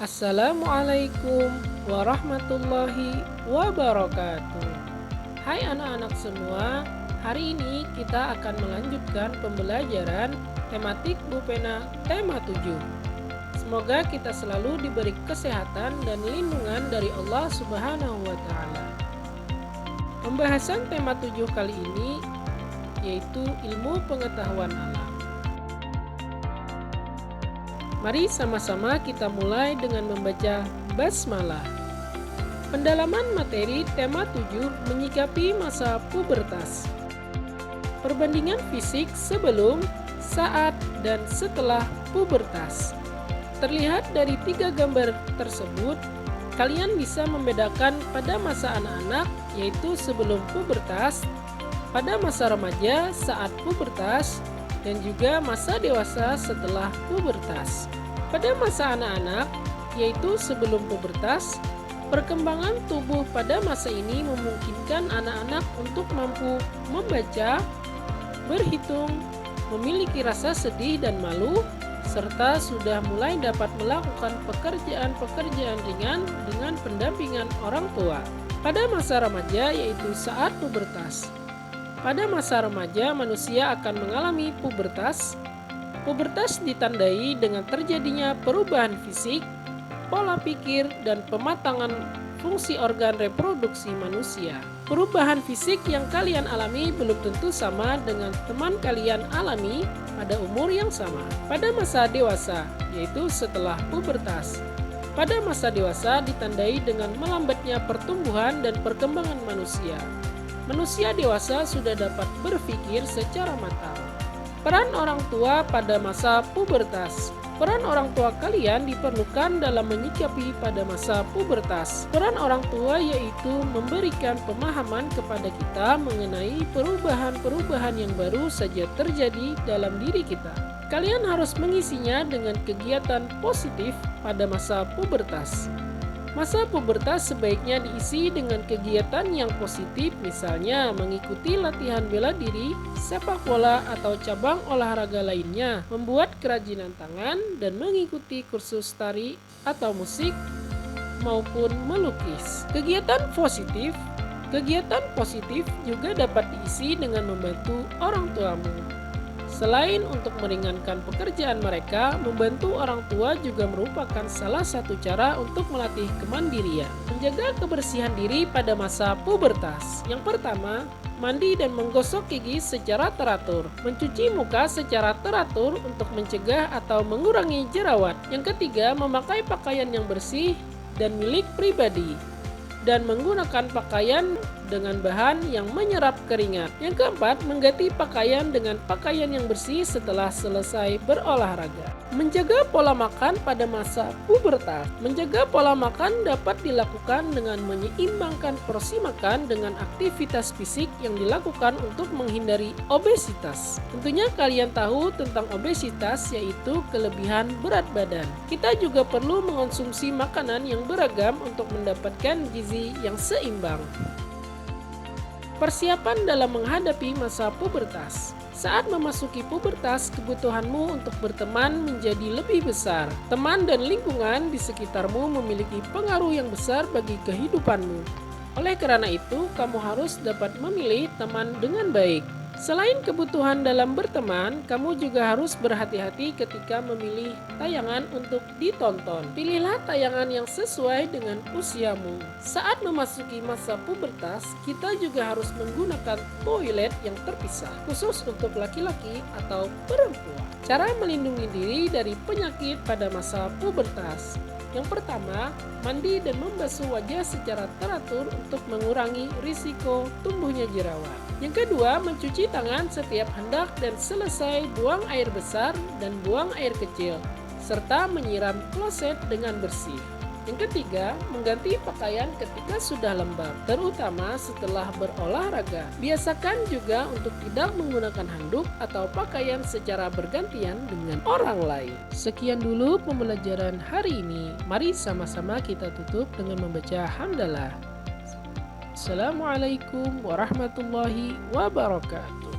Assalamualaikum warahmatullahi wabarakatuh. Hai anak-anak semua, hari ini kita akan melanjutkan pembelajaran tematik Bu Pena tema 7. Semoga kita selalu diberi kesehatan dan lindungan dari Allah Subhanahu wa Ta'ala. Pembahasan tema 7 kali ini yaitu ilmu pengetahuan alam. Mari sama-sama kita mulai dengan membaca basmalah. Pendalaman materi tema 7 menyikapi masa pubertas. Perbandingan fisik sebelum, saat, dan setelah pubertas. Terlihat dari 3 gambar tersebut, kalian bisa membedakan pada masa anak-anak yaitu sebelum pubertas, pada masa remaja saat pubertas, dan juga masa dewasa setelah pubertas. Pada masa anak-anak, yaitu sebelum pubertas, perkembangan tubuh pada masa ini memungkinkan anak-anak untuk mampu membaca, berhitung, memiliki rasa sedih dan malu, serta sudah mulai dapat melakukan pekerjaan-pekerjaan ringan dengan pendampingan orang tua. Pada masa remaja, yaitu saat pubertas. Pada masa remaja, manusia akan mengalami pubertas. Pubertas ditandai dengan terjadinya perubahan fisik, pola pikir, dan pematangan fungsi organ reproduksi manusia. Perubahan fisik yang kalian alami belum tentu sama dengan teman kalian alami pada umur yang sama. Pada masa dewasa, yaitu setelah pubertas. Pada masa dewasa ditandai dengan melambatnya pertumbuhan dan perkembangan manusia. Manusia dewasa sudah dapat berpikir secara matang. Peran orang tua pada masa pubertas. Peran orang tua kalian diperlukan dalam menyikapi pada masa pubertas. Peran orang tua yaitu memberikan pemahaman kepada kita mengenai perubahan-perubahan yang baru saja terjadi dalam diri kita. Kalian harus mengisinya dengan kegiatan positif pada masa pubertas. Masa pubertas sebaiknya diisi dengan kegiatan yang positif, misalnya mengikuti latihan bela diri, sepak bola atau cabang olahraga lainnya, membuat kerajinan tangan, dan mengikuti kursus tari atau musik maupun melukis. Kegiatan positif juga dapat diisi dengan membantu orang tuamu. Selain untuk meringankan pekerjaan mereka, membantu orang tua juga merupakan salah satu cara untuk melatih kemandirian. Menjaga kebersihan diri pada masa pubertas. Yang pertama, mandi dan menggosok gigi secara teratur. Mencuci muka secara teratur untuk mencegah atau mengurangi jerawat. Yang ketiga, memakai pakaian yang bersih dan milik pribadi, dan menggunakan pakaian dengan bahan yang menyerap keringat. Yang keempat, mengganti pakaian dengan pakaian yang bersih setelah selesai berolahraga. Menjaga pola makan pada masa pubertas. Menjaga pola makan dapat dilakukan dengan menyeimbangkan porsi makan dengan aktivitas fisik yang dilakukan untuk menghindari obesitas. Tentunya kalian tahu tentang obesitas, yaitu kelebihan berat badan. Kita juga perlu mengonsumsi makanan yang beragam untuk mendapatkan gizi yang seimbang. Persiapan dalam menghadapi masa pubertas. Saat memasuki pubertas, kebutuhanmu untuk berteman menjadi lebih besar. Teman dan lingkungan di sekitarmu memiliki pengaruh yang besar bagi kehidupanmu. Oleh karena itu, kamu harus dapat memilih teman dengan baik. Selain kebutuhan dalam berteman, kamu juga harus berhati-hati ketika memilih tayangan untuk ditonton. Pilihlah tayangan yang sesuai dengan usiamu. Saat memasuki masa pubertas, kita juga harus menggunakan toilet yang terpisah, khusus untuk laki-laki atau perempuan. Cara melindungi diri dari penyakit pada masa pubertas. Yang pertama, mandi dan membasuh wajah secara teratur untuk mengurangi risiko tumbuhnya jerawat. Yang kedua, mencuci tangan setiap hendak dan selesai buang air besar dan buang air kecil, serta menyiram kloset dengan bersih. Yang ketiga, mengganti pakaian ketika sudah lembab, terutama setelah berolahraga. Biasakan juga untuk tidak menggunakan handuk atau pakaian secara bergantian dengan orang lain. Sekian dulu pembelajaran hari ini. Mari sama-sama kita tutup dengan membaca hamdalah. Assalamualaikum warahmatullahi wabarakatuh.